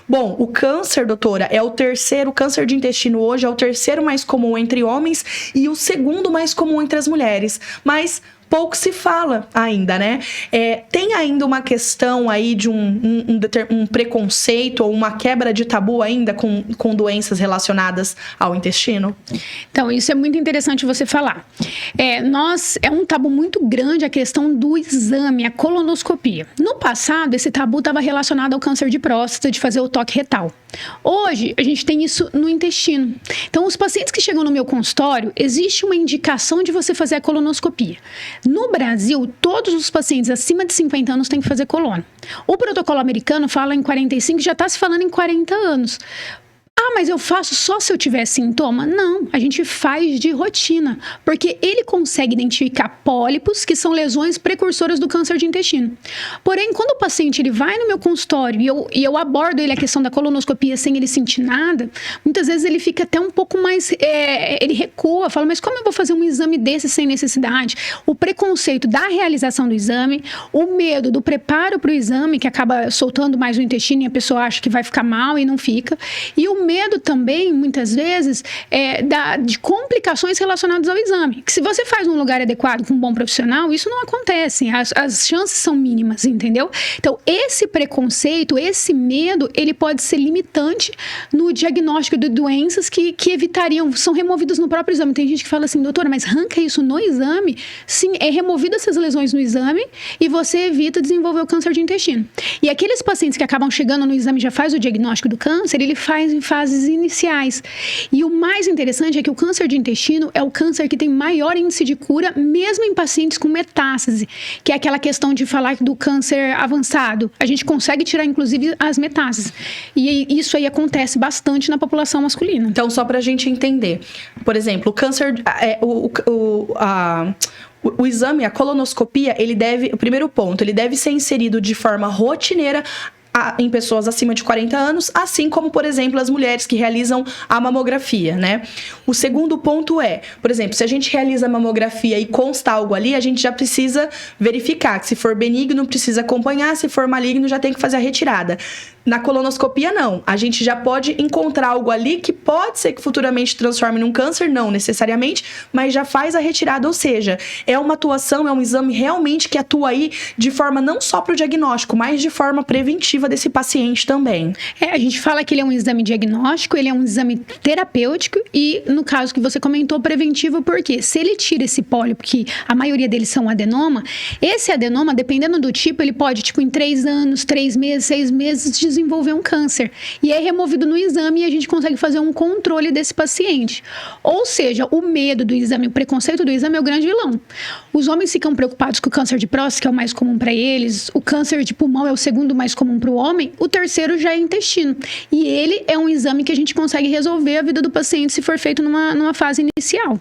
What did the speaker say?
Bom, o câncer, doutora, é o terceiro, o câncer de intestino hoje é o terceiro mais comum entre homens e o segundo mais comum entre as mulheres. Mas pouco se fala ainda, né? Tem ainda uma questão aí de um preconceito ou uma quebra de tabu ainda com doenças relacionadas ao intestino? Então, isso é muito interessante você falar. É um tabu muito grande a questão do exame, a colonoscopia. No passado, esse tabu estava relacionado ao câncer de próstata, de fazer o toque retal. Hoje, a gente tem isso no intestino. Então, os pacientes que chegam no meu consultório, existe uma indicação de você fazer a colonoscopia. No Brasil, todos os pacientes acima de 50 anos têm que fazer colônia. O protocolo americano fala em 45, já está se falando em 40 anos. Ah, mas eu faço só se eu tiver sintoma? Não, a gente faz de rotina, porque ele consegue identificar pólipos, que são lesões precursoras do câncer de intestino. Porém, quando o paciente ele vai no meu consultório e eu abordo ele a questão da colonoscopia sem ele sentir nada, muitas vezes ele fica até um pouco mais, ele recua, fala, mas como eu vou fazer um exame desse sem necessidade? O preconceito da realização do exame, o medo do preparo para o exame, que acaba soltando mais o intestino e a pessoa acha que vai ficar mal e não fica, e o medo também, muitas vezes, de complicações relacionadas ao exame. Que se você faz num lugar adequado com um bom profissional, isso não acontece. As chances são mínimas, entendeu? Então, esse preconceito, esse medo, ele pode ser limitante no diagnóstico de doenças que evitariam, são removidas no próprio exame. Tem gente que fala assim, doutora, mas arranca isso no exame? Sim, é removida essas lesões no exame e você evita desenvolver o câncer de intestino. E aqueles pacientes que acabam chegando no exame e já faz o diagnóstico do câncer, ele faz em fases iniciais. E o mais interessante é que o câncer de intestino é o câncer que tem maior índice de cura, mesmo em pacientes com metástase, que é aquela questão de falar do câncer avançado. A gente consegue tirar, inclusive, as metástases. E isso aí acontece bastante na população masculina. Então, só pra gente entender, por exemplo, o câncer, o exame, a colonoscopia, o primeiro ponto, ele deve ser inserido de forma rotineira em pessoas acima de 40 anos, assim como, por exemplo, as mulheres que realizam a mamografia, né? O segundo ponto por exemplo, se a gente realiza a mamografia e consta algo ali, a gente já precisa verificar que se for benigno, precisa acompanhar, se for maligno, já tem que fazer a retirada. Na colonoscopia, não. A gente já pode encontrar algo ali que pode ser que futuramente transforme num câncer, não necessariamente, mas já faz a retirada, ou seja, é uma atuação, é um exame realmente que atua aí de forma não só para o diagnóstico, mas de forma preventiva desse paciente também. A gente fala que ele é um exame diagnóstico, ele é um exame terapêutico e, no caso que você comentou, preventivo, porque se ele tira esse pólipo, que a maioria deles são adenoma, esse adenoma, dependendo do tipo, ele pode, em 3 anos, 3 meses, 6 meses, desenvolver um câncer. E é removido no exame e a gente consegue fazer um controle desse paciente. Ou seja, o medo do exame, o preconceito do exame é o grande vilão. Os homens ficam preocupados com o câncer de próstata, que é o mais comum para eles, o câncer de pulmão é o segundo mais comum para o homem, o terceiro já é intestino. E ele é um exame que a gente consegue resolver a vida do paciente se for feito numa fase inicial.